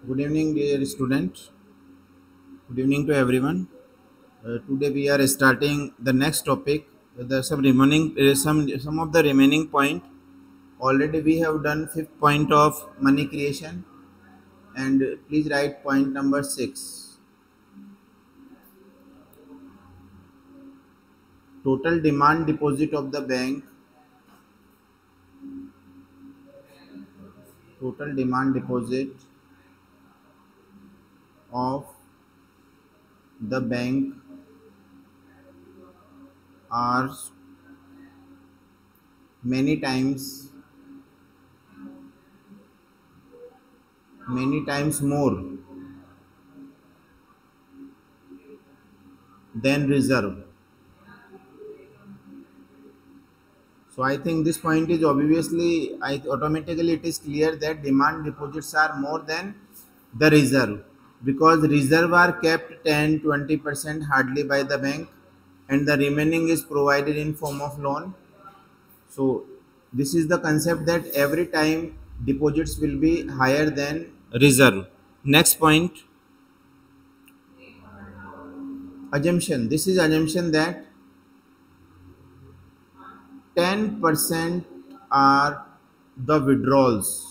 Good evening, dear student. Good evening to everyone. Today we are starting the next topic. The some of the remaining point. Already we have done fifth point of money creation, and please write point number 6. Total demand deposit of the bank. Total demand deposit of the bank are many times more than reserve. So I think this point is obviously, automatically it is clear that demand deposits are more than the reserve, because reserve are kept 10-20% hardly by the bank, and the remaining is provided in form of loan. So this is the concept that every time deposits will be higher than reserve. Next point, assumption. This is assumption that 10% are the withdrawals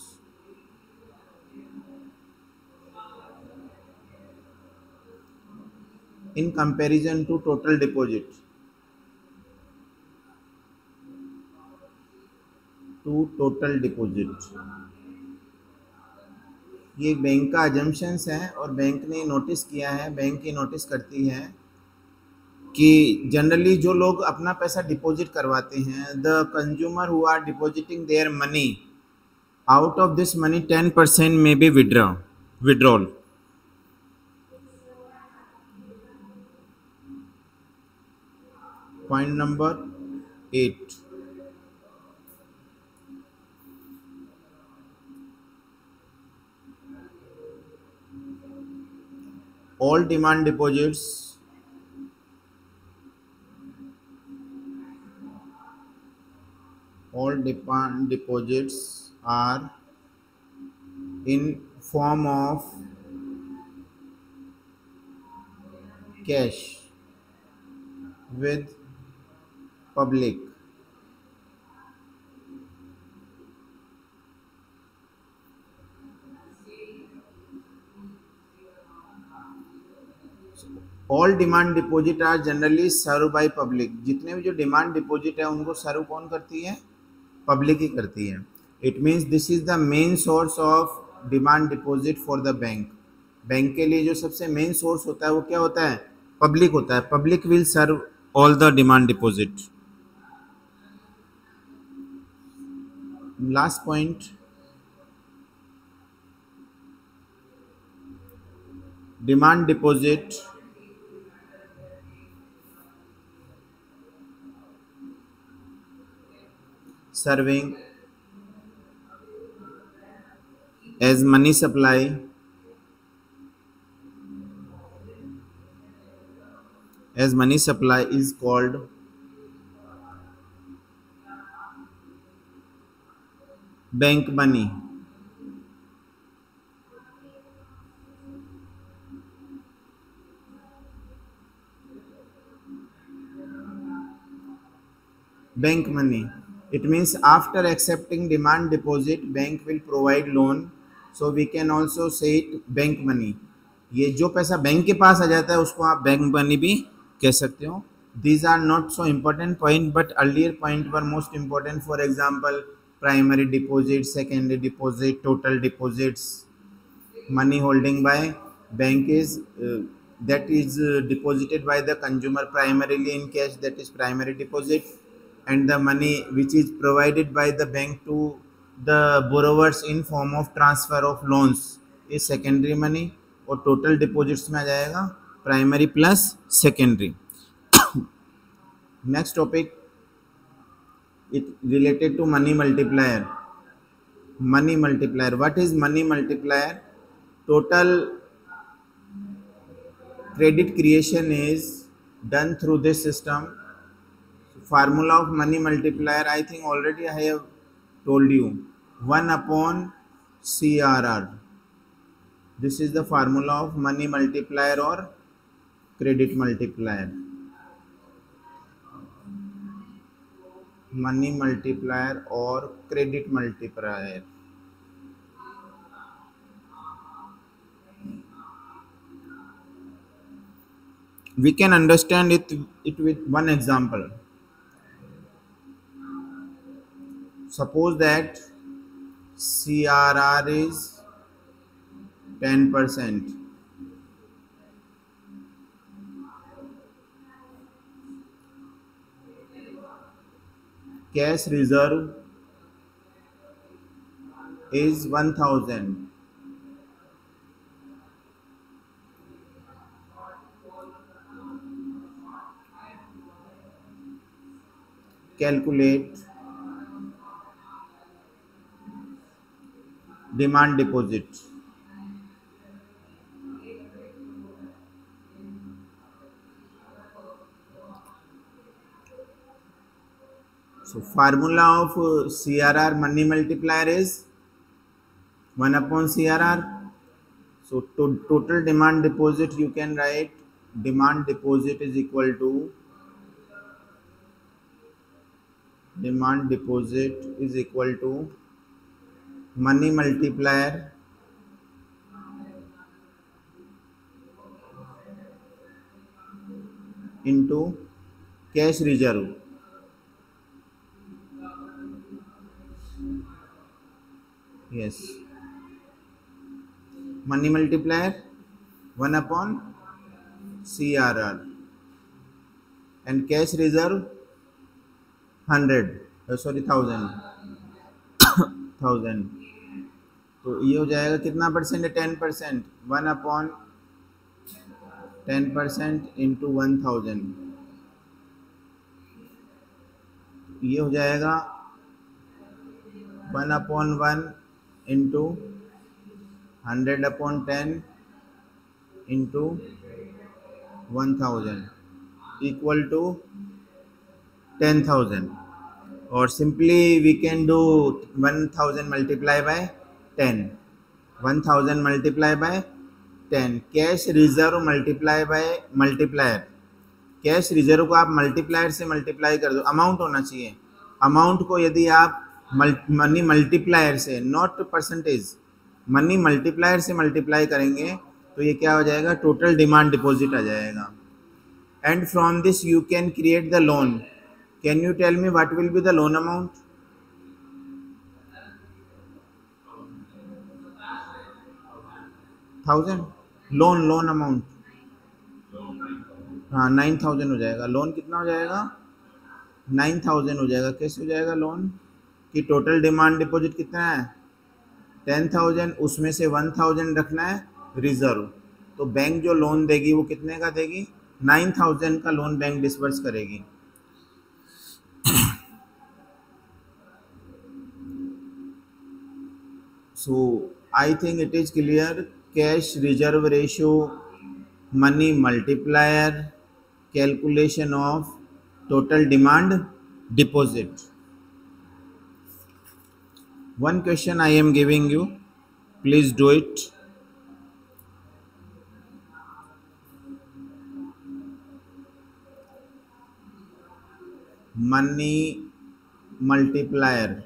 in comparison to total deposit. ये bank का assumptions है, और bank ने notice किया है, bank ये notice करती है कि जनरली जो लोग अपना पैसा डिपॉजिट करवाते हैं, the consumer who are depositing their money, out of this money 10% में be withdrawal. Point number 8. All demand deposits are in form of cash with public. All demand deposit are generally serve by public. जितने भी जो demand deposit है उनको सर्व कौन करती है? Public ही करती है. It means this is the main source of demand deposit for the bank. Bank के लिए जो सबसे मेन सोर्स होता है वो क्या होता है? पब्लिक होता है. Public will serve all the demand deposit. Last point, demand deposit serving as money supply is called bank money. Bank money. It means after accepting demand deposit, bank will provide loan. So we can also say it bank money. ये जो पैसा bank के पास आ जाता है उसको आप bank money भी कह सकते हो. These are not so important point, but earlier point were most important. For example, primary deposit, secondary deposit, total deposits. Money holding by bank is that is deposited by the consumer primarily in cash, that is primary deposit, and the money which is provided by the bank to the borrowers in form of transfer of loans is secondary money. और total deposits में आ जाएगा primary plus secondary. Next topic, it related to money multiplier. Money multiplier. What is money multiplier? Total credit creation is done through this system. Formula of money multiplier, I think already I have told you, 1 upon CRR. This is the formula of money multiplier or credit multiplier. Money multiplier or credit multiplier. We can understand it with one example. Suppose that CRR is 10%. Cash reserve is 1000. Calculate demand deposit. So formula of CRR money multiplier is 1 upon CRR. So total demand deposit, you can write demand deposit is equal to money multiplier into cash reserve. Yes, money multiplier 1 upon CRR and cash reserve 100 sorry 1000 तो ये हो जाएगा कितना percent है 10%, 1 upon 10% into 1000, ये हो जाएगा 1 upon 1 into 100 upon 10 into 1000 equal to 10,000 और simply we can do 1000 multiply by 10, 1000 multiply by 10, cash reserve multiply by multiplier, cash reserve को आप मल्टीप्लायर से मल्टीप्लाई कर दो, अमाउंट होना चाहिए, अमाउंट को यदि आप मनी मल्टीप्लायर से, नॉट परसेंटेज, मनी मल्टीप्लायर से मल्टीप्लाई करेंगे तो ये क्या हो जाएगा, टोटल डिमांड डिपॉजिट आ जाएगा. And from this you can create the loan. Can you tell me what will be the loan amount? Loan amount हाँ 9000 हो जाएगा. लोन कितना हो जाएगा? 9000 हो जाएगा. कैसे हो जाएगा लोन कि टोटल डिमांड डिपॉजिट कितना है 10,000, उसमें से 1000 रखना है रिजर्व. तो बैंक जो लोन देगी वो कितने का देगी? 9000 का लोन बैंक डिसबर्स करेगी. So I think it is clear. Cash reserve ratio, money multiplier, calculation of total demand deposit. One question I am giving you, please do it. Money multiplier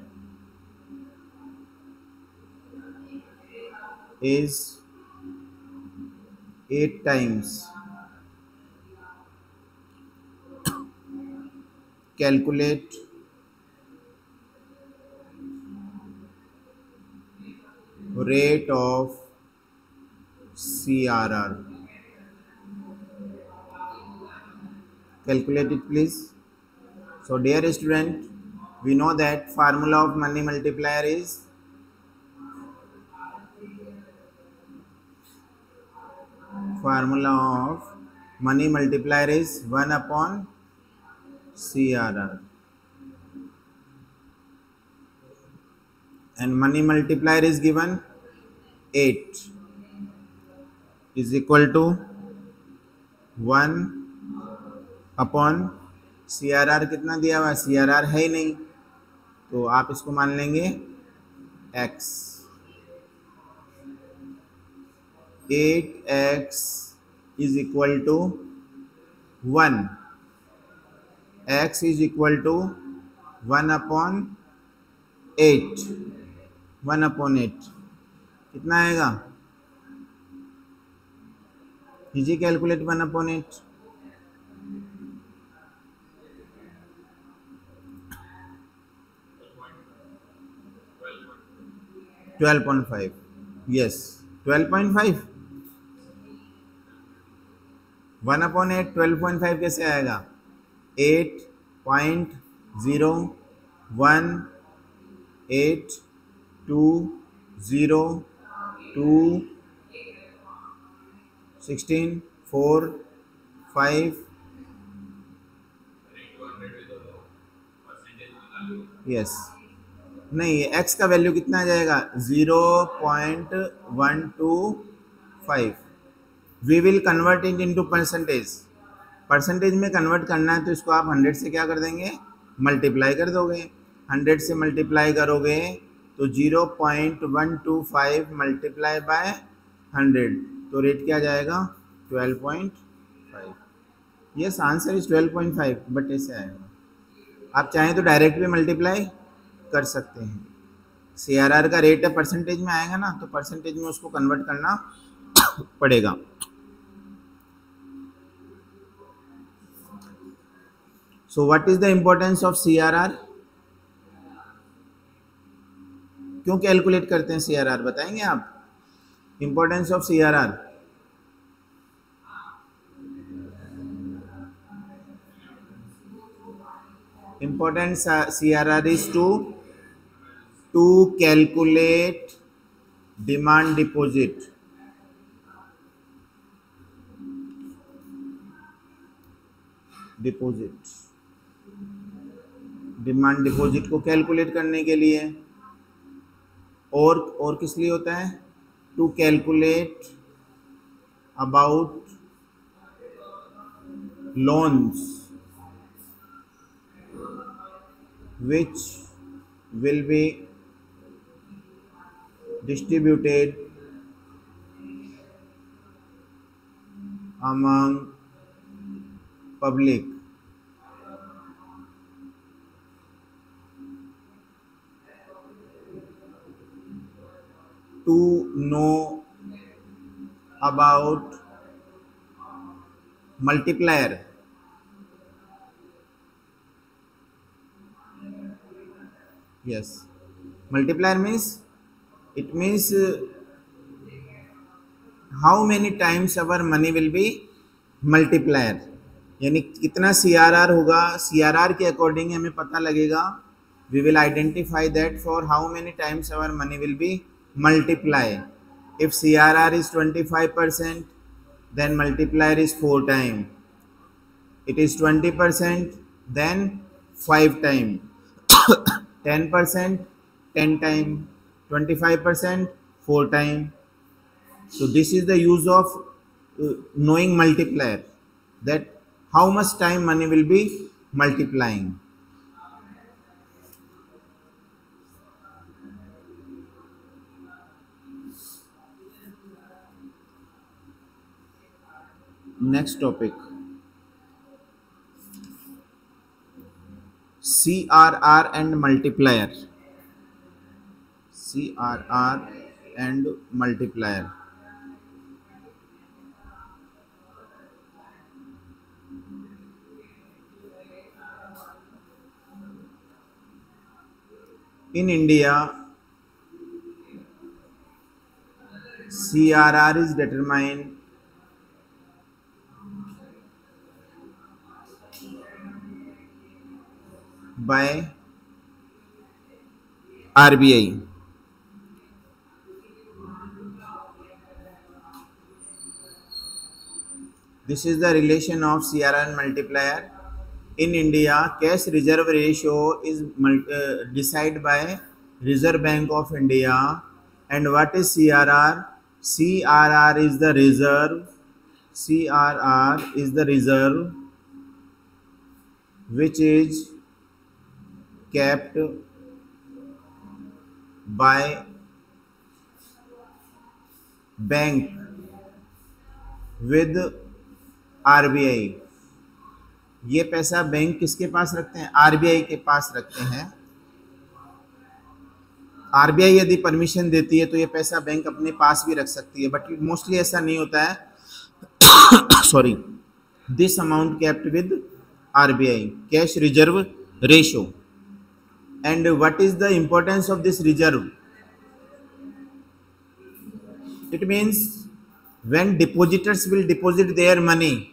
is 8 times. Calculate rate of CRR. Calculate it please. So dear student, we know that formula of money multiplier is formula of money multiplier is 1 upon CRR, and money multiplier is given 8 is equal to 1 upon CRR. कितना दिया हुआ? CRR है ही नहीं, तो आप इसको मान लेंगे x. 8x is equal to 1, x is equal to 1 upon 8, 1 upon 8 कितना आएगा? कीजिए कैलकुलेट 1 अपॉन 8। 12.5, यस 12.5। 1 अपॉन 8 12.5 कैसे आएगा? 8.01820 16 4 5, यस नहीं, x का वैल्यू कितना आ जाएगा? 0.125। We will convert it into percentage. Percentage में कन्वर्ट करना है तो इसको आप 100 से क्या कर देंगे? मल्टीप्लाई कर दोगे। 100 से मल्टीप्लाई करोगे तो 0.125 मल्टीप्लाई बाय 100, तो रेट क्या जाएगा? 12.5। यस, आंसर इज 12.5, बट ऐसे आएगा। आप चाहें तो डायरेक्ट भी मल्टीप्लाई कर सकते हैं। CRR का रेट है, परसेंटेज में आएगा ना, तो परसेंटेज में उसको कन्वर्ट करना पड़ेगा। So what is the importance of CRR? क्यों कैलकुलेट करते हैं CRR, बताएंगे आप? Importance of CRR। Importance CRR is to calculate demand deposit. डिमांड डिपॉजिट को कैलकुलेट करने के लिए, और किस लिए होता है? To calculate about loans which will be distributed among public. To know about multiplier. Yes, multiplier means, it means how many times our money will be multiplier, यानी कितना CRR होगा, CRR के अकॉर्डिंग हमें पता लगेगा। We will identify that for how many times our money will be multiply. If CRR is 25%, then multiplier is 4 times. It is 20%, then 5 times. 10%, 10 times. 25%, 4 times. So this is the use of knowing multiplier, that how much time money will be multiplying. Next topic, CRR and multiplier. CRR and multiplier. In India, CRR is determined by RBI. This is the relation of CRR and multiplier. In India, cash reserve ratio is decided by Reserve Bank of India. And what is CRR? CRR is the reserve. CRR is the reserve which is kept by bank with RBI. ये पैसा bank किसके पास रखते हैं? RBI के पास रखते हैं। RBI यदि permission देती है तो ये पैसा बैंक अपने पास भी रख सकती है, बट मोस्टली ऐसा नहीं होता है। Sorry, this amount kept with RBI cash reserve ratio. And what is the importance of this reserve? It means when depositors will deposit their money,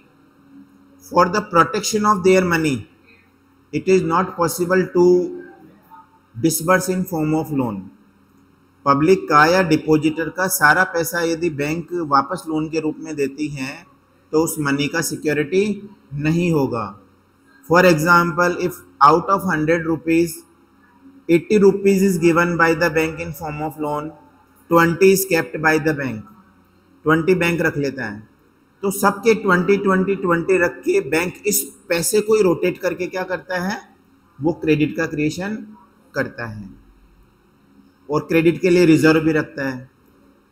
for the protection of their money, it is not possible to disburse in form of loan. Public का या depositor का सारा पैसा यदि bank वापस loan के रूप में देती हैं तो उस मनी का सिक्योरिटी नहीं होगा। For example, if out of 100 rupees 80 rupees is given by the bank in form of loan, 20 is kept by the bank, 20 bank रख लेता है, तो सबके 20 रख के बैंक इस पैसे को ही रोटेट करके क्या करता है, वो क्रेडिट का क्रिएशन करता है और क्रेडिट के लिए रिजर्व भी रखता है।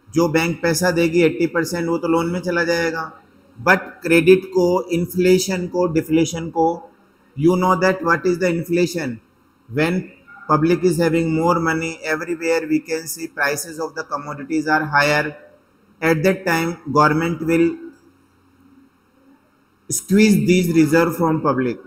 जो बैंक पैसा देगी 80% वो तो लोन में चला जाएगा, बट क्रेडिट को, इन्फ्लेशन को, डिफ्लेशन को, you know that what is the inflation? When public is having more money, everywhere we can see prices of the commodities are higher. At that time government will squeeze these reserve from public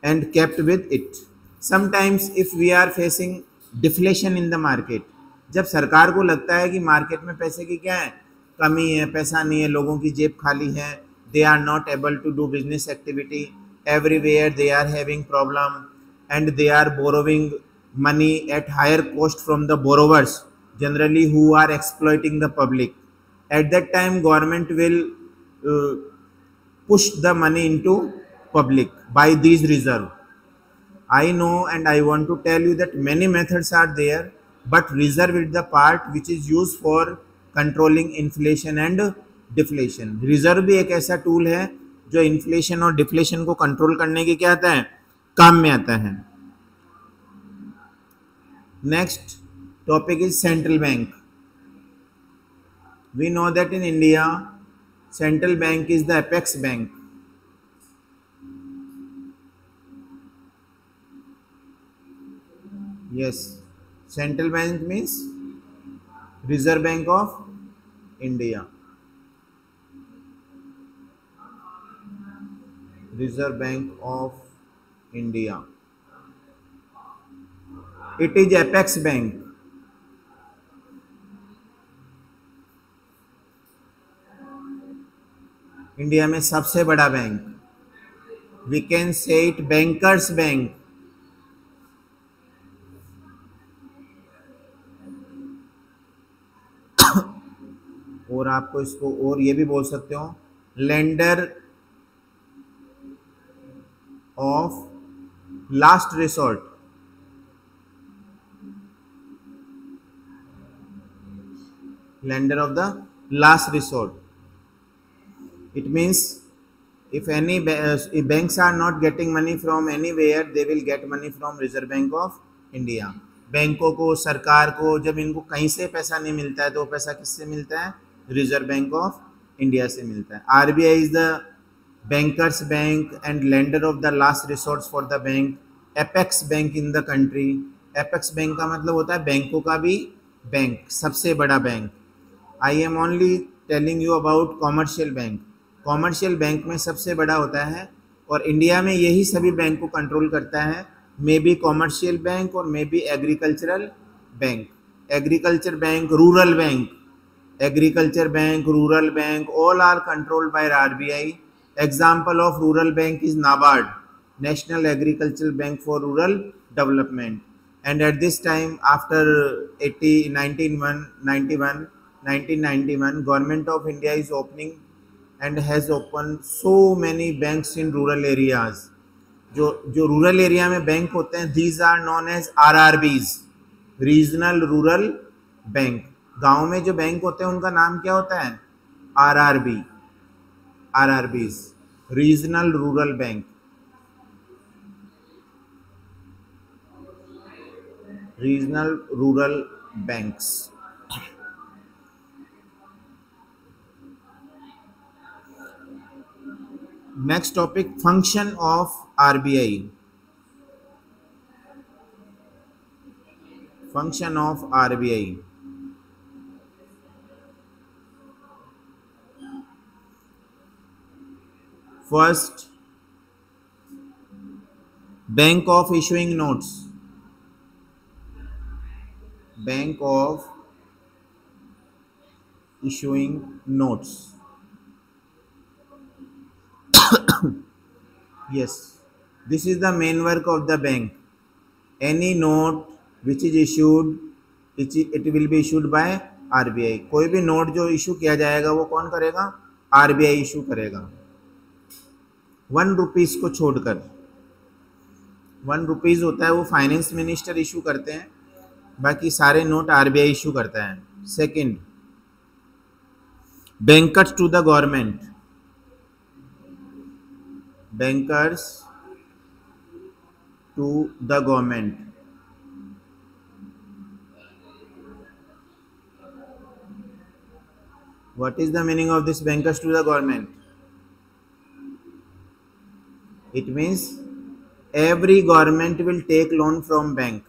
and kept with it. Sometimes if we are facing deflation in the market, जब सरकार को लगता है कि market में पैसे की क्या है, कमी है, पैसा नहीं है, लोगों की जेब खाली है, they are not able to do business activity, everywhere they are having problem and they are borrowing money at higher cost from the borrowers, generally who are exploiting the public. At that time government will push the money into public by these reserve. I know and I want to tell you that many methods are there, but reserve is the part which is used for controlling inflation and deflation. reserve भी एक ऐसा tool है जो inflation और deflation को control करने के क्या आता है, काम में आता है। Next topic is central bank. We know that in India central bank is the apex bank. Yes, central bank means reserve bank of India. Reserve bank of India. It is apex bank. India में सबसे बड़ा बैंक। We can say it bankers bank. और आपको इसको और ये भी बोल सकते हो, lender of last resort. lender of the last resort. It means if any if banks are not getting money from anywhere, they will get money from Reserve Bank of India. बैंकों को, सरकार को जब इनको कहीं से पैसा नहीं मिलता है तो वो पैसा किससे मिलता है, रिजर्व बैंक ऑफ इंडिया से मिलता है। RBI is the bankers bank and lender of the last resort for the bank. Apex bank in the country. Apex bank का मतलब होता है बैंकों का भी बैंक, सबसे बड़ा bank. I am only telling you about commercial bank. Commercial bank में सबसे बड़ा होता है और इंडिया में यही सभी बैंक को कंट्रोल करता है, मे बी कॉमर्शियल बैंक और may be agricultural bank. Agriculture bank, rural bank, agriculture bank, rural bank, all are controlled by RBI. Example of rural bank is NABARD, National Agricultural Bank for Rural Development. And at this time, after 1991, Government of India is opening and has opened so many banks in rural areas. जो rural area में bank होते हैं, these are known as RRBs, regional rural bank. गांव में जो bank होते हैं उनका नाम क्या होता है, RRB, RRBs, regional rural bank. Regional rural banks. Next topic, function of RBI. Function of RBI. First, bank of issuing notes. Bank of issuing notes. Yes, this is the main work of the bank. Any note which is issued, it will be issued by RBI. कोई भी note जो issue किया जाएगा वो कौन करेगा? RBI issue करेगा. 1 rupees को छोड़कर. 1 रुपीज़ होता है वो फाइनेंस मिनिस्टर इशू करते हैं, बाकी सारे नोट RBI इशू करता है. Second, bankers to the government. Bankers to the government. What is the meaning of this bankers to the government? It means every government will take loan from bank.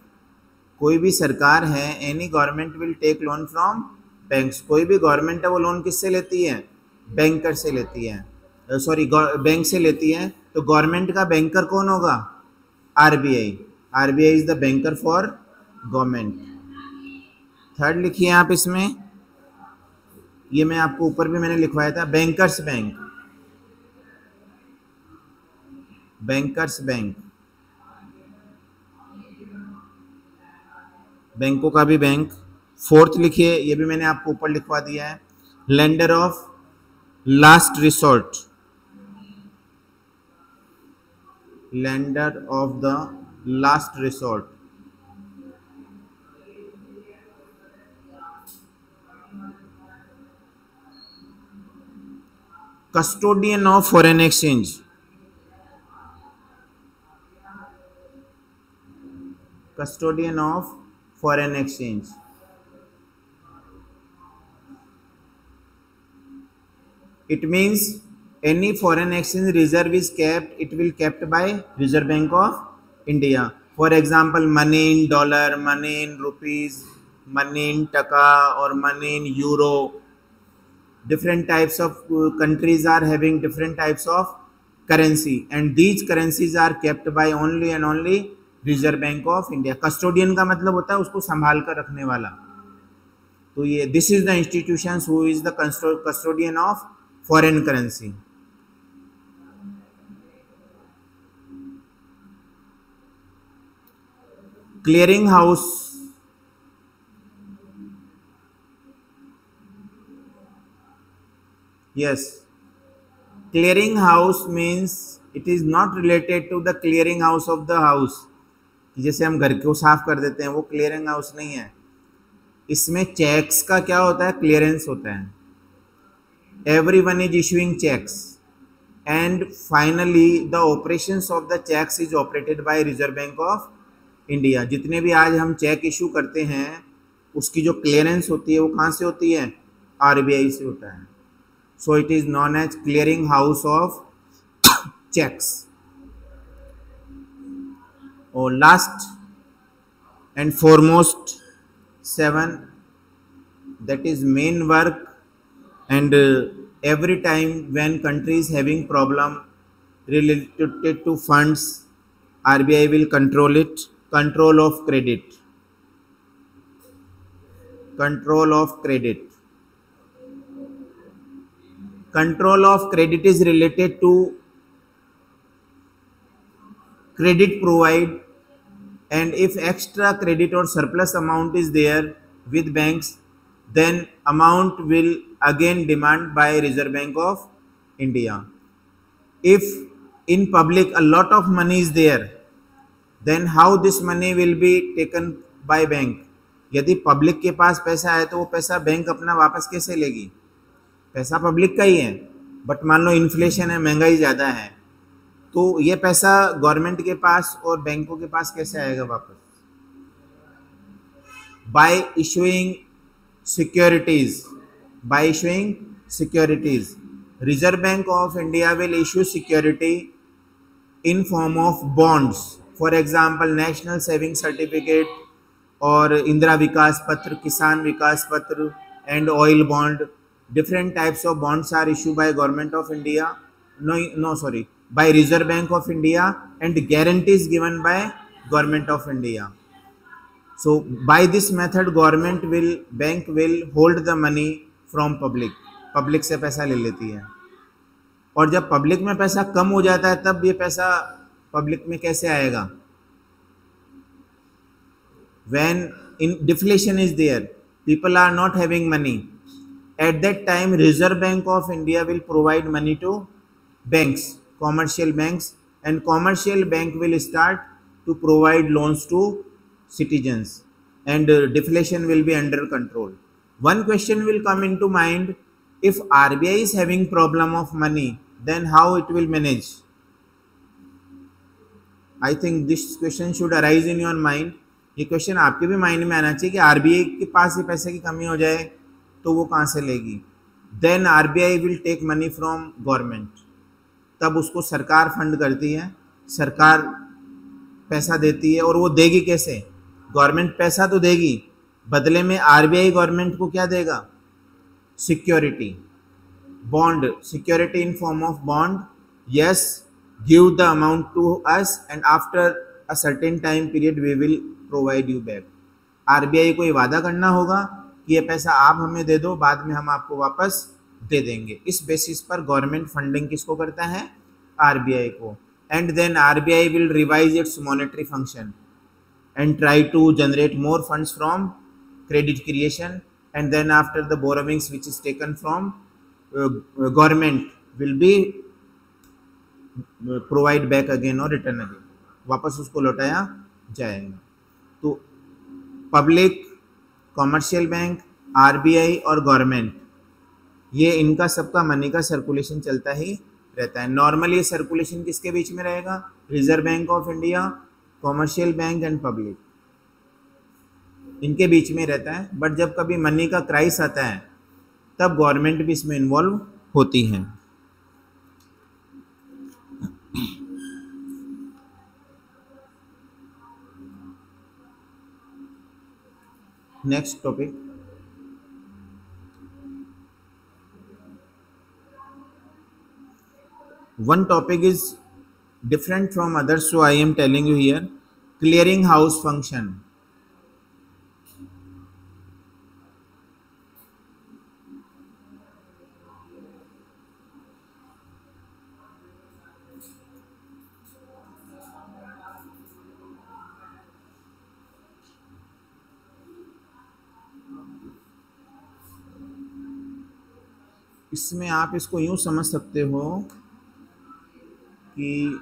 कोई भी सरकार है, any government will take loan from banks. कोई भी government है वो loan किससे लेती है? बैंकर से लेती है, सॉरी बैंक से लेती है. तो गवर्नमेंट का बैंकर कौन होगा? RBI. RBI is the banker for government. Third लिखिए आप इसमें, ये मैं आपको ऊपर भी मैंने लिखवाया था, बैंकर्स बैंक. बैंकर्स बैंक, बैंकों का भी बैंक. फोर्थ लिखिए, ये भी मैंने आपको ऊपर लिखवा दिया है, lender of last resort. Lender of the last resort. Custodian of foreign exchange. Custodian of foreign exchange. It means any foreign exchange reserve is kept, it will kept by Reserve Bank of India. For example, money in dollar, money in rupees, money in taka or money in euro. Different types of countries are having different types of currency, and these currencies are kept by only and only Reserve Bank of India. Custodian का मतलब होता है उसको संभाल कर रखने वाला. तो ये this is the institutions who is the custodian of foreign currency. Clearing house. Yes, clearing house means it is not related to the clearing house of the house. जैसे हम घर को साफ कर देते हैं, वो clearing house नहीं है. इसमें चेक्स का क्या होता है? क्लियरेंस होता है. Everyone is issuing checks, and finally the operations of the checks is operated by Reserve Bank of India. जितने भी आज हम चेक इशू करते हैं उसकी जो क्लियरेंस होती है वो कहाँ से होती है? आरबीआई से होता है. So it is known as clearing house of checks. और last and foremost 7, that is main work. And every time when country is having problem related to funds, RBI will control it. Control of credit. Control of credit. Control of credit is related to credit provide, and if extra credit or surplus amount is there with banks, then amount will again demand by Reserve Bank of India. If in public a lot of money is there, then how this money will be taken by bank? यदि public के पास पैसा है तो वो पैसा bank अपना वापस कैसे लेगी? पैसा पब्लिक का ही है, बट मान लो इन्फ्लेशन है, महंगाई ज़्यादा है, तो ये पैसा गवर्नमेंट के पास और बैंकों के पास कैसे आएगा वापस? Bye issuing securities. Bye issuing securities. Reserve Bank of India will issue security in form of bonds, for example national saving certificate or Indra Vikas Patra, Kisan Vikas Patra and oil bond. Different types of bonds are issued by government of India, by Reserve Bank of India, and guarantees given by government of India. So by this method bank will hold the money from public से पैसा ले लेती है, और जब public में पैसा कम हो जाता है तब ये पैसा पब्लिक में कैसे आएगा? When deflation is there, people are not having money. At that time, Reserve Bank of India will provide money to banks, commercial banks, and commercial bank will start to provide loans to citizens, and deflation will be under control. One question will come into mind: if RBI is having problem of money, then how it will manage? I think this question should arise in your mind. ये question आपके भी mind में आना चाहिए कि RBI के पास ही पैसे की कमी हो जाए तो वो कहाँ से लेगी? Then RBI will take money from government, तब उसको सरकार फंड करती है, सरकार पैसा देती है, और वो देगी कैसे? गवर्नमेंट पैसा तो देगी, बदले में आरबीआई गवर्नमेंट को क्या देगा? Security, bond, security in form of bond. Yes, give the amount to us and after a certain time period we will provide you back. RBI को ये वादा करना होगा कि ये पैसा आप हमें दे दो, बाद में हम आपको वापस दे देंगे. इस बेसिस पर गवर्नमेंट फंडिंग किसको करता है? आरबीआई को. And then RBI will revise its monetary function and try to generate more funds from credit creation, and then after the borrowings which is taken from government will be provide back again or return again, वापस उसको लौटाया जाएगा. तो public, commercial bank, RBI और government, ये इनका सबका money का सर्कुलेशन चलता ही रहता है. नॉर्मली ये सर्कुलेशन किसके बीच में रहेगा? Reserve bank of India, commercial bank and public, इनके बीच में रहता है. बट जब कभी मनी का क्राइस आता है तब गवर्नमेंट भी इसमें इन्वॉल्व होती है. Next topic, one topic is different from others, so I am telling you here: clearing house function. इसमें आप इसको यूं समझ सकते हो कि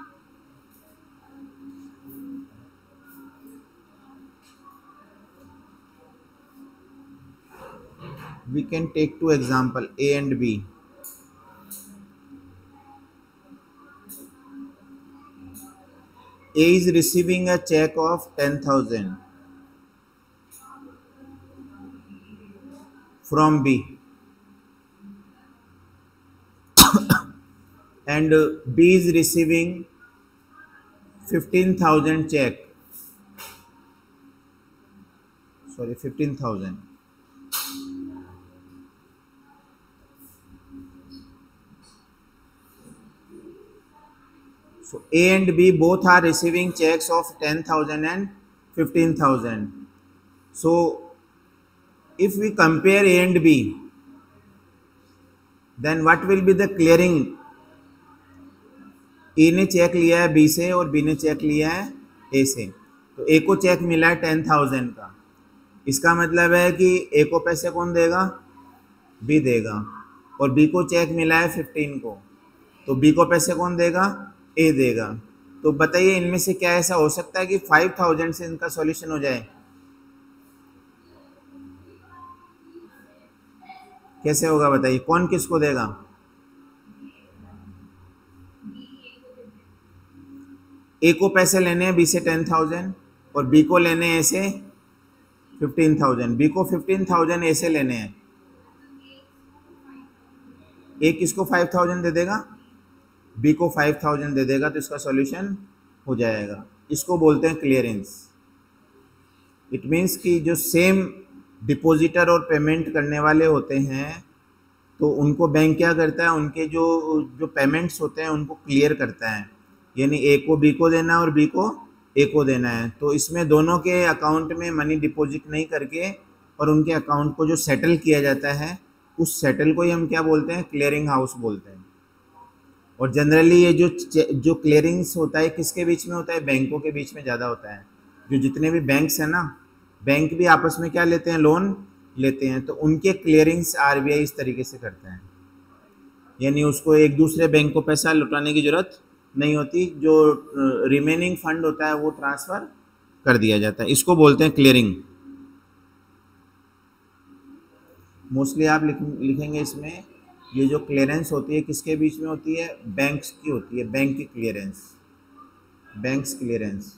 we can take two example, A and B. A is receiving a check of 10,000 from B, and B is receiving 15,000 check. Sorry, 15,000. So A and B both are receiving checks of 10,000 and 15,000. So if we compare A and B, then what will be the clearing? ए ने check लिया है B से और B ने check लिया है ए से. तो ए को चेक मिला है 10,000 का. इसका मतलब है कि ए को पैसे कौन देगा? बी देगा. और बी को चेक मिला है 15 को, तो बी को पैसे कौन देगा? ए देगा. तो बताइए इनमें से क्या ऐसा हो सकता है कि 5,000 से इनका सॉल्यूशन हो जाए? कैसे होगा बताइए? कौन किसको देगा? ए को पैसे लेने हैं बी से 10,000 और बी को लेने हैं ए से 15,000. बी को 15,000 ए से लेने हैं. ए किसको 5000 दे देगा, बी को 5000 दे देगा, तो इसका सॉल्यूशन हो जाएगा। इसको बोलते हैं क्लियरेंस। इट मीन्स कि जो सेम डिपॉजिटर और पेमेंट करने वाले होते हैं तो उनको बैंक क्या करता है, उनके जो जो पेमेंट्स होते हैं उनको क्लियर करता है, यानी ए को बी को देना है और बी को ए को देना है। तो इसमें दोनों के अकाउंट में मनी डिपॉजिट नहीं करके और उनके अकाउंट को जो सेटल किया जाता है उस सेटल को ही हम क्या बोलते हैं, क्लियरिंग हाउस बोलते हैं। और जनरली ये जो क्लियरिंग्स होता है किसके बीच में होता है, बैंकों के बीच में ज़्यादा होता है। जो जितने भी बैंक्स हैं ना, बैंक भी आपस में क्या लेते हैं, लोन लेते हैं, तो उनके क्लियरिंग्स आरबीआई इस तरीके से करता है, यानी उसको एक दूसरे बैंक को पैसा लौटाने की ज़रूरत नहीं होती, जो रिमेनिंग फंड होता है वो ट्रांसफ़र कर दिया जाता है। इसको बोलते हैं क्लियरिंग। मोस्टली आप लिखेंगे इसमें, ये जो क्लियरेंस होती है किसके बीच में होती है, बैंक्स की होती है, बैंक की clearance, banks clearance.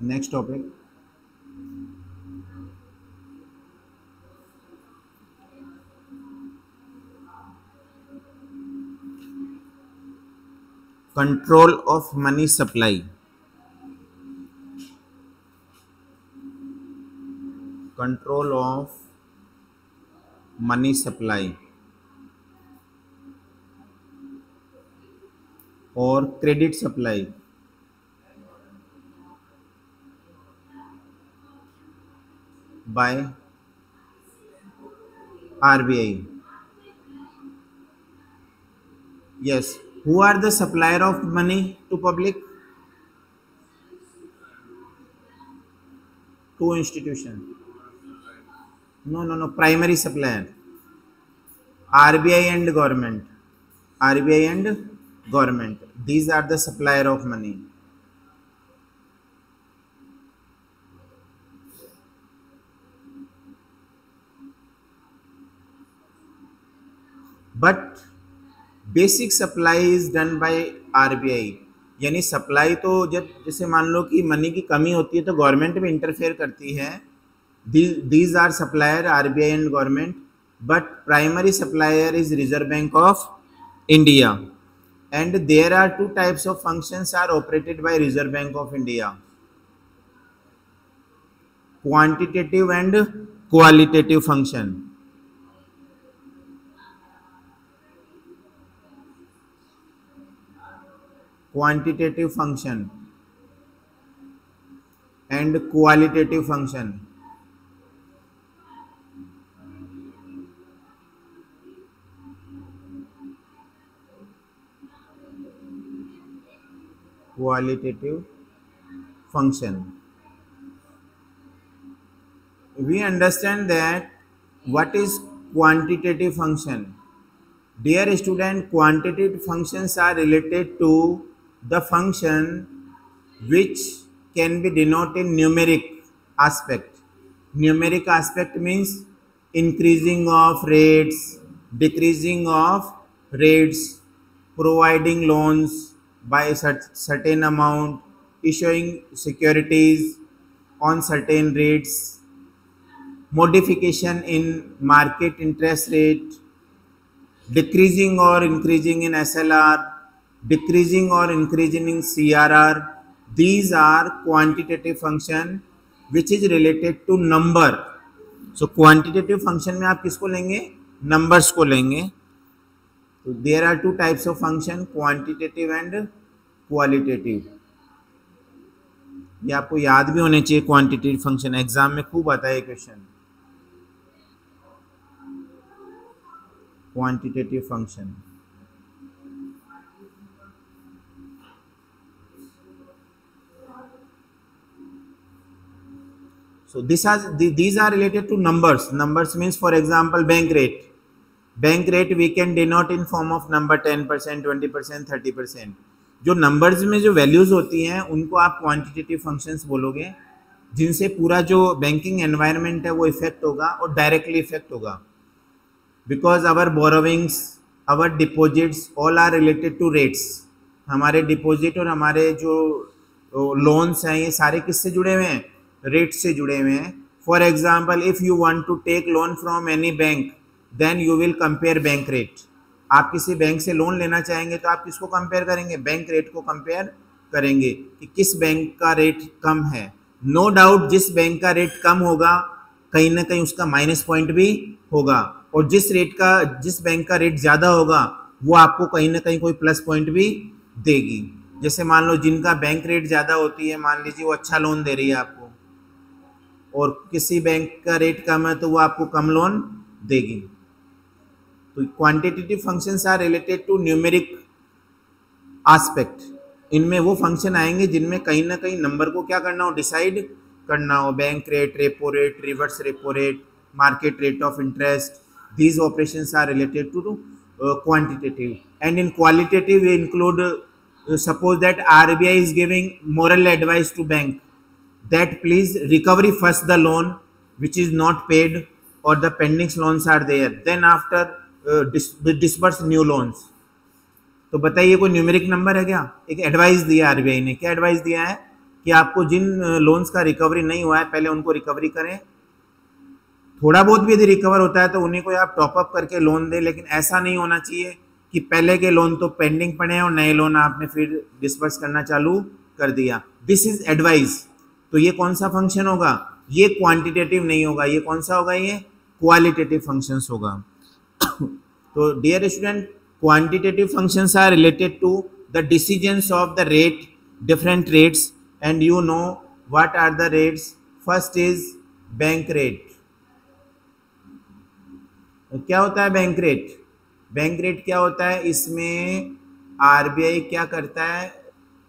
Next topic, control of money supply. Control of money supply और credit supply by RBI. Yes, who are the supplier of money to public? Two institutions. No. Primary supplier. RBI and government. RBI and government. These are the supplier of money. But basic supply is done by RBI, यानी supply तो जब जैसे मान लो कि money की कमी होती है तो गवर्नमेंट भी इंटरफेयर करती है, these are supplier RBI and government, but primary supplier is reserve bank of India and there are two types of functions are operated by reserve bank of India, quantitative and qualitative function. quantitative function and qualitative function. Qualitative function. We understand that what is quantitative function. Dear student, quantitative functions are related to the function which can be denoted numeric aspect. Numeric aspect means increasing of rates, decreasing of rates, providing loans by a certain amount, issuing securities on certain rates, modification in market interest rate, decreasing or increasing in SLR, decreasing or increasing in CRR. These are quantitative function which is related to number. So quantitative function में आप किसको लेंगे, numbers को लेंगे. So there are two types of function, quantitative and qualitative. ये आपको याद भी होने चाहिए, quantitative function एग्जाम में खूब आता है question. Quantitative function. So these are related to numbers. Numbers means, for example, bank rate. Bank rate we can denote in form of number 10%, 20%, 30%. जो numbers में जो values होती हैं उनको आप quantitative functions बोलोगे. जिनसे पूरा जो बैंकिंग एनवायरनमेंट है वो इफेक्ट होगा और डायरेक्टली इफेक्ट होगा, because our borrowings, our deposits all are related to rates. हमारे डिपॉजिट और हमारे जो लोन्स हैं ये सारे किससे जुड़े हुए हैं? रेट से जुड़े हुए हैं। For example, if you want to take loan from any bank, then you will compare bank rate. आप किसी बैंक से लोन लेना चाहेंगे तो आप किसको कंपेयर करेंगे? बैंक रेट को कंपेयर करेंगे कि किस बैंक का रेट कम है। नो डाउट जिस बैंक का रेट कम होगा कहीं ना कहीं उसका माइनस पॉइंट भी होगा, और जिस बैंक का रेट ज़्यादा होगा वो आपको कहीं ना कहीं कोई प्लस पॉइंट भी देगी। जैसे मान लो जिनका बैंक रेट ज़्यादा होती है, मान लीजिए वो अच्छा लोन दे रही है आपको, और किसी बैंक का रेट कम है तो वो आपको कम लोन देगी। तो quantitative functions are related to numeric aspect. इनमें वो फंक्शन आएंगे जिनमें कहीं ना कहीं नंबर को क्या करना हो? डिसाइड करना हो। Bank rate, repo rate, reverse repo rate, market rate of interest, these operations are related to quantitative. And in qualitative we include, suppose that RBI is giving moral advice to bank that please recovery first the loan which is not paid or the pending loans are there, then after disburse new loans। तो बताइए कोई numeric number है क्या? एक advice दिया RBI ने। क्या advice दिया है? कि आपको जिन लोन्स का रिकवरी नहीं हुआ है पहले उनको रिकवरी करें, थोड़ा बहुत भी यदि रिकवर होता है तो उन्हीं को आप टॉपअप करके लोन दें, लेकिन ऐसा नहीं होना चाहिए कि पहले के लोन तो पेंडिंग पड़े हैं और नए लोन आपने फिर डिस्बर्स करना चालू कर दिया। This is advice. तो ये कौन सा फंक्शन होगा? ये क्वांटिटेटिव नहीं होगा, ये कौन सा होगा? ये क्वालिटेटिव फंक्शंस होगा। तो dear student, quantitative functions are related to the decisions of the rate, different rates, and you know what are the rates. First is bank rate. क्या होता है बैंक रेट? बैंक रेट क्या होता है? इसमें RBI क्या करता है?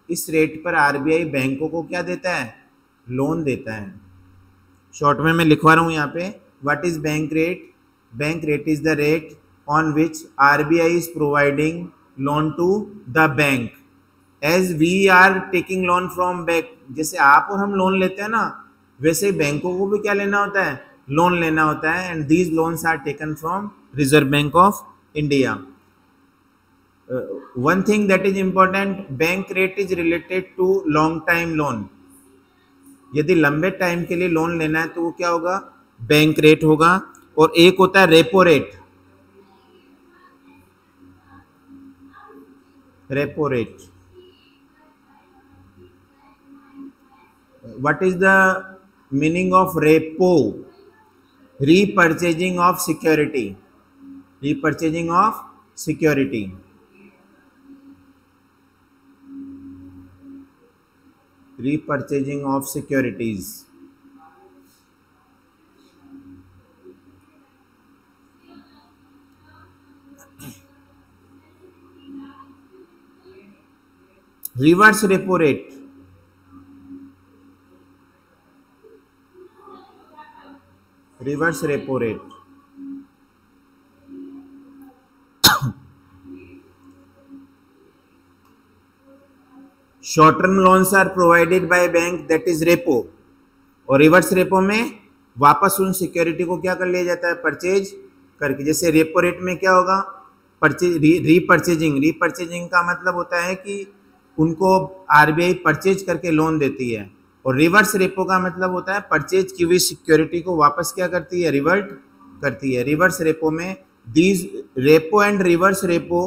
इस रेट पर आरबीआई बैंकों को क्या देता है? लोन देता है। शॉर्ट में मैं लिखवा रहा हूँ यहाँ पे, what is bank rate? Bank rate is the rate on which RBI is providing loan to the bank as we are taking loan from bank. जैसे आप और हम लोन लेते हैं ना, वैसे ही बैंकों को भी क्या लेना होता है? लोन लेना होता है। And these loans are taken from reserve bank of India. One thing that is important, bank rate is related to long time loan. यदि लंबे टाइम के लिए लोन लेना है तो वो क्या होगा? बैंक रेट होगा। और एक होता है repo rate. Repo rate, what is the meaning of repo? repurchasing of security, repurchasing of security। repurchasing of securities। reverse repo rate, reverse repo rate। Short term loans are provided by bank, that is repo. और reverse repo में वापस उन security को क्या कर लिया जाता है? परचेज करके। जैसे रेपो रेट में क्या होगा? परचेज, रीपरचेजिंग। रीपरचेजिंग का मतलब होता है कि उनको आरबीआई परचेज करके लोन देती है। और रिवर्स रेपो का मतलब होता है परचेज की हुई सिक्योरिटी को वापस क्या करती है? रिवर्ट करती है। रिवर्स रेपो में these repo and reverse repo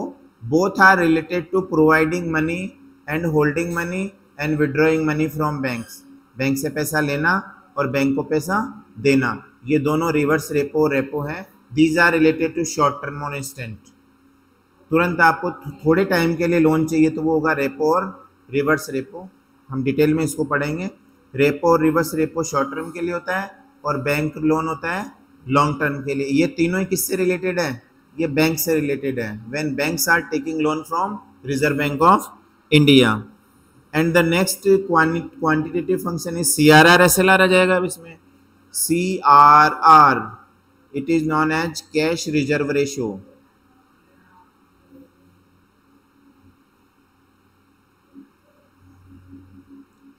both are related to providing money and holding money and withdrawing money from banks. Bank से पैसा लेना और बैंक को पैसा देना, ये दोनों रिवर्स रेपो और रेपो है। These are related to short term और इंस्टेंट। तुरंत आपको थोड़े टाइम के लिए लोन चाहिए तो वो होगा रेपो और रिवर्स रेपो। हम डिटेल में इसको पढ़ेंगे। रेपो और रिवर्स रेपो शॉर्ट टर्म के लिए होता है और बैंक लोन होता है लॉन्ग टर्म के लिए। ये तीनों ही किससे रिलेटेड है? ये बैंक से रिलेटेड है। When banks are taking loan from reserve bank of India. And the next quantitative function is CRR SLR आ जाएगा अब इसमें। CRR, it is non as cash reserve ratio.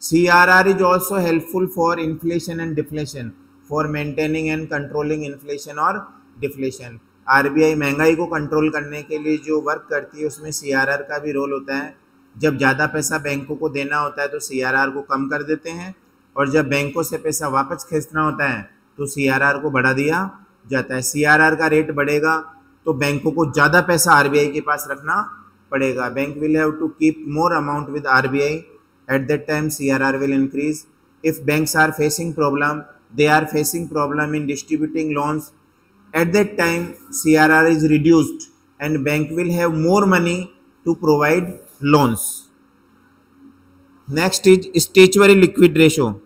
CRR is also helpful for inflation and deflation, for maintaining and controlling inflation और deflation. RBI महंगाई को control करने के लिए जो वर्क करती है उसमें CRR का भी रोल होता है. जब ज़्यादा पैसा बैंकों को देना होता है तो CRR को कम कर देते हैं, और जब बैंकों से पैसा वापस खींचना होता है तो CRR को बढ़ा दिया जाता है. CRR का रेट बढ़ेगा तो बैंकों को ज़्यादा पैसा RBI के पास रखना पड़ेगा. Bank will have to keep more amount with RBI. At that time CRR will increase. If banks are facing problem, they are facing problem in distributing loans, at that time CRR is reduced and bank will have more money to provide loans. Next is statutory liquid ratio.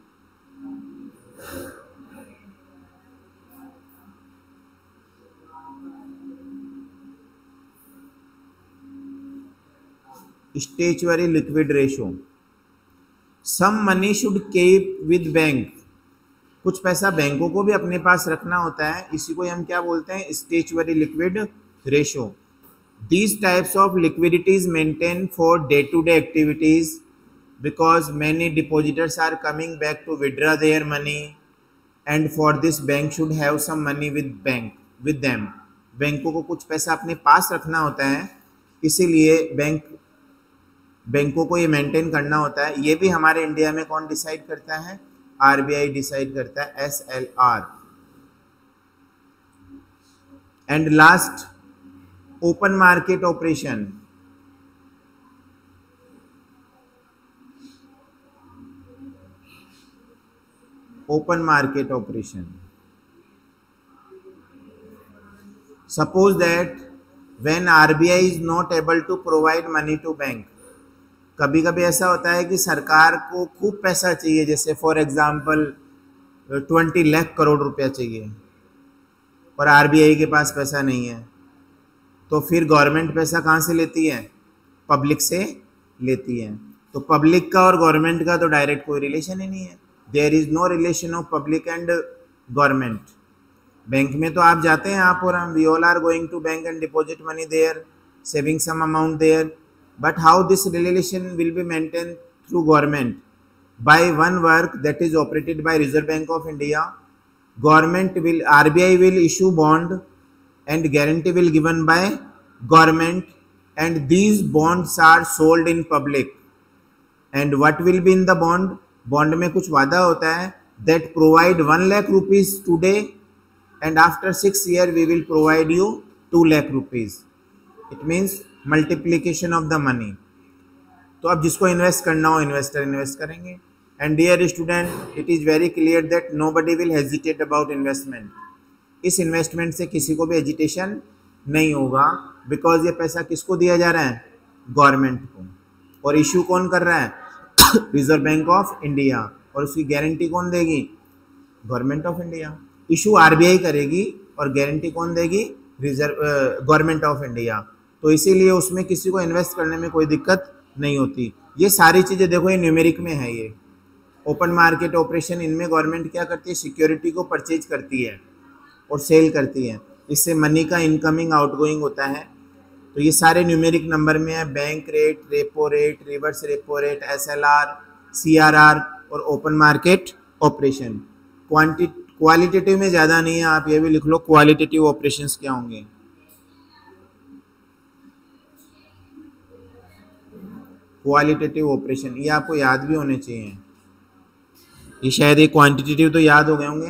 Statutory liquid ratio. Some money should keep with bank. कुछ पैसा बैंकों को भी अपने पास रखना होता है, इसी को हम क्या बोलते हैं, statutory liquid ratio. These types of liquidities maintain for day to day activities because many depositors are coming back to withdraw their money, and for this bank should have some money with them. बैंकों को कुछ पैसा अपने पास रखना होता है, इसीलिए बैंकों को ये मेंटेन करना होता है. ये भी हमारे इंडिया में कौन डिसाइड करता है, RBI डिसाइड करता है, SLR. And last, open market operation. Open market operation. Suppose that when RBI is not able to provide money to bank. कभी कभी ऐसा होता है कि सरकार को खूब पैसा चाहिए, जैसे फॉर एग्जांपल 20 लाख करोड़ रुपया चाहिए और RBI के पास पैसा नहीं है, तो फिर गवर्नमेंट पैसा कहाँ से लेती है, पब्लिक से लेती है. तो पब्लिक का और गवर्नमेंट का तो डायरेक्ट कोई रिलेशन ही नहीं है. There is no relation of public and government. Bank में तो आप जाते हैं, आप और हम, we all are going to bank and deposit money there, saving some amount there. But how this relation will be maintained through government? By one work that is operated by Reserve Bank of India. RBI will issue bond and guarantee will given by government, and these bonds are sold in public. And what will be in the bond? Bond में कुछ वादा होता है that provide 1 lakh rupees today and after 6 years we will provide you 2 lakh rupees. It means multiplication of the money. तो अब जिसको invest करना हो इन्वेस्टर इन्वेस्ट करेंगे. And dear student, it is very clear that nobody will hesitate about investment. इस investment से किसी को भी एजिटेशन नहीं होगा, बिकॉज ये पैसा किसको दिया जा रहा है, गवर्नमेंट को. और इशू कौन कर रहा है, रिजर्व बैंक ऑफ इंडिया. और उसकी गारंटी कौन देगी, government of India. Issue RBI करेगी और गारंटी कौन देगी, गवर्नमेंट ऑफ इंडिया. तो इसीलिए उसमें किसी को इन्वेस्ट करने में कोई दिक्कत नहीं होती. ये सारी चीज़ें देखो, ये न्यूमेरिक में है. ये ओपन मार्केट ऑपरेशन, इनमें गवर्नमेंट क्या करती है, सिक्योरिटी को परचेज करती है और सेल करती है. इससे मनी का इनकमिंग आउटगोइंग होता है. तो ये सारे न्यूमेरिक नंबर में है, bank rate, repo rate, reverse repo rate, SLR, CRR और ओपन मार्केट ऑपरेशन. क्वालिटेटिव में ज़्यादा नहीं है, आप ये भी लिख लो क्वालिटेटिव ऑपरेशंस क्या होंगे. क्वालिटेटिव ऑपरेशन ये आपको याद भी होने चाहिए. ये शायद ये क्वांटिटेटिव तो याद हो गए होंगे.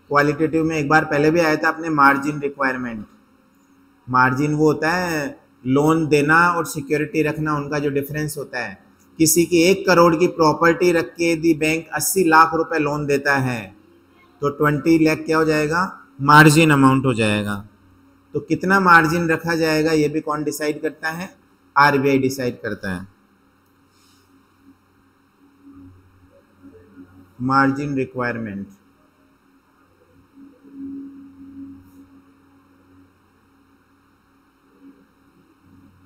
क्वालिटेटिव में एक बार पहले भी आया था अपने, मार्जिन रिक्वायरमेंट. मार्जिन वो होता है लोन देना और सिक्योरिटी रखना, उनका जो डिफरेंस होता है. किसी की 1 करोड़ की प्रॉपर्टी रख के यदि बैंक 80 लाख रुपए लोन देता है तो 20 लाख क्या हो जाएगा, मार्जिन अमाउंट हो जाएगा. तो कितना मार्जिन रखा जाएगा ये भी कौन डिसाइड करता है, RBI डिसाइड करता है. Margin requirement.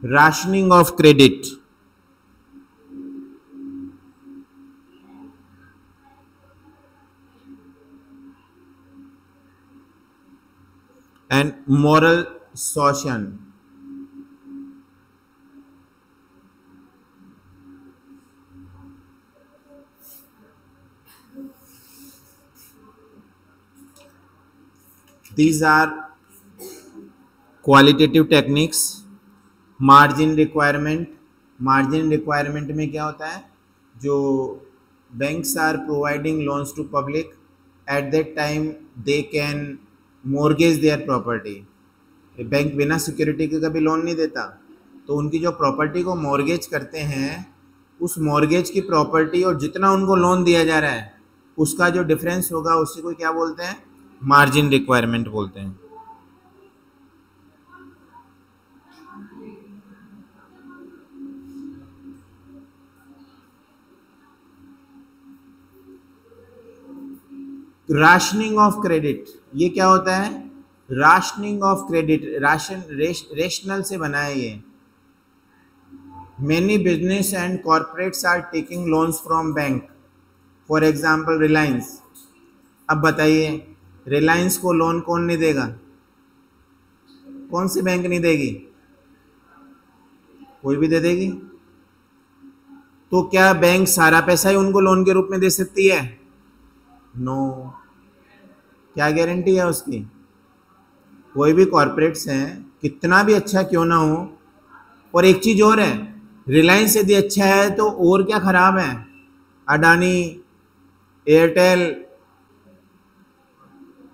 Rationing of credit. And moral suasion. These are qualitative techniques. Margin requirement में क्या होता है, जो banks are providing loans to public, at that time they can mortgage their property. Bank बिना security के कभी लोन नहीं देता, तो उनकी जो प्रॉपर्टी को मॉर्गेज करते हैं, उस मॉर्गेज की प्रॉपर्टी और जितना उनको लोन दिया जा रहा है उसका जो डिफरेंस होगा उसी को क्या बोलते हैं, मार्जिन रिक्वायरमेंट बोलते हैं. राशनिंग ऑफ क्रेडिट, ये क्या होता है, राशनिंग ऑफ क्रेडिट, रेशनल से बना है ये. Many business and corporates are taking loans from bank. For example, Reliance. अब बताइए, रिलायंस को लोन कौन नहीं देगा, कौन सी बैंक नहीं देगी, कोई भी दे देगी. तो क्या बैंक सारा पैसा ही उनको लोन के रूप में दे सकती है? नो. क्या गारंटी है उसकी? कोई भी कॉर्पोरेट्स हैं, कितना भी अच्छा क्यों ना हो. और एक चीज़ और है, रिलायंस यदि अच्छा है तो और क्या ख़राब है, अडानी, एयरटेल,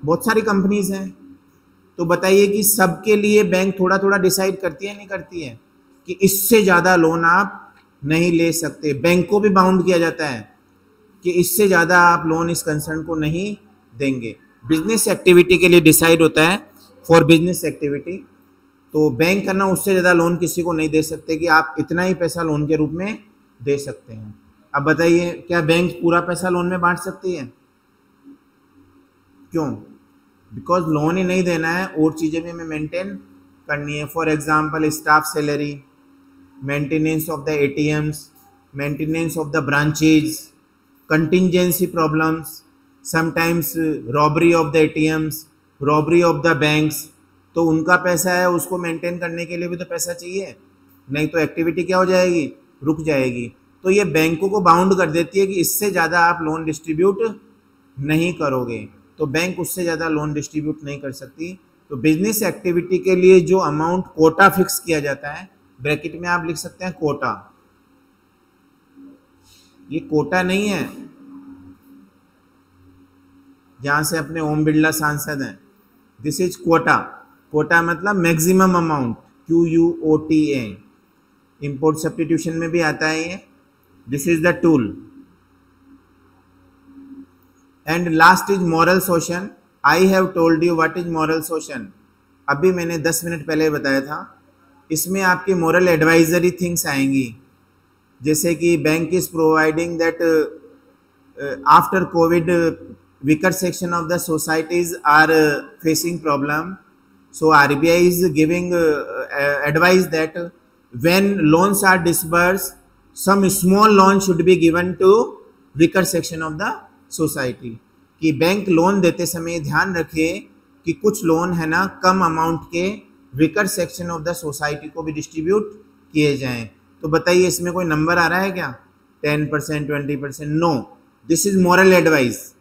बहुत सारी कंपनीज हैं. तो बताइए कि सबके लिए बैंक थोड़ा थोड़ा डिसाइड करती है, नहीं करती है, कि इससे ज़्यादा लोन आप नहीं ले सकते. बैंक को भी बाउंड किया जाता है कि इससे ज़्यादा आप लोन इस कंसर्न को नहीं देंगे. बिजनेस एक्टिविटी के लिए डिसाइड होता है, फॉर बिजनेस एक्टिविटी. तो बैंक करना उससे ज़्यादा लोन किसी को नहीं दे सकते कि आप इतना ही पैसा लोन के रूप में दे सकते हैं. अब बताइए, क्या बैंक पूरा पैसा लोन में बांट सकती है? क्यों? बिकॉज लोन ही नहीं देना है, और चीज़ें भी हमें मेंटेन करनी है. For example, staff salary, maintenance of the ATMs, maintenance of the branches, contingency problems, sometimes robbery of the ATMs, robbery of the banks. तो उनका पैसा है, उसको मेंटेन करने के लिए भी तो पैसा चाहिए, नहीं तो एक्टिविटी क्या हो जाएगी, रुक जाएगी. तो ये बैंकों को बाउंड कर देती है कि इससे ज़्यादा आप लोन डिस्ट्रीब्यूट नहीं करोगे. तो बैंक उससे ज़्यादा लोन डिस्ट्रीब्यूट नहीं कर सकती. तो बिजनेस एक्टिविटी के लिए जो अमाउंट कोटा फिक्स किया जाता है, ब्रैकेट में आप लिख सकते हैं कोटा. ये कोटा नहीं है जहाँ से अपने ओम बिरला सांसद हैं. This is quota. कोटा मतलब maximum amount, QUOTA. Import substitution में भी आता है ये. This is the tool. And last is moral suasion. I have told you what is moral suasion. अभी मैंने 10 मिनट पहले बताया था. इसमें आपकी मॉरल एडवाइजरी थिंग्स आएंगी, जैसे कि bank is providing that after Covid weaker section of the societies are facing problem. So RBI is giving advice that when loans are disbursed, some small loan should be given to weaker section of the society. कि bank loan देते समय ध्यान रखे कि कुछ loan है ना कम amount के weaker section of the society को भी डिस्ट्रीब्यूट किए जाएं. तो बताइए, इसमें कोई नंबर आ रहा है क्या, 10%, 20%? No. This is moral advice.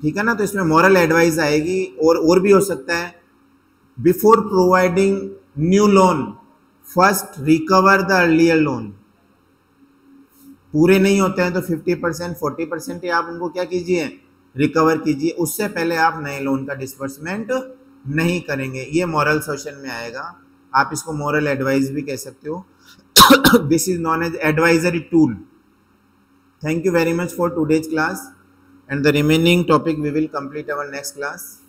ठीक है ना. तो इसमें मॉरल एडवाइस आएगी. और भी हो सकता है, before providing new loan first recover the earlier loan. पूरे नहीं होते हैं तो 50%, 40% ही आप उनको क्या कीजिए, रिकवर कीजिए. उससे पहले आप नए लोन का डिस्बर्समेंट नहीं करेंगे. ये मॉरल सोशन में आएगा. आप इसको मॉरल एडवाइस भी कह सकते हो. This is non age advisory tool. Thank you very much for today's class, and the remaining topic we will complete our next class.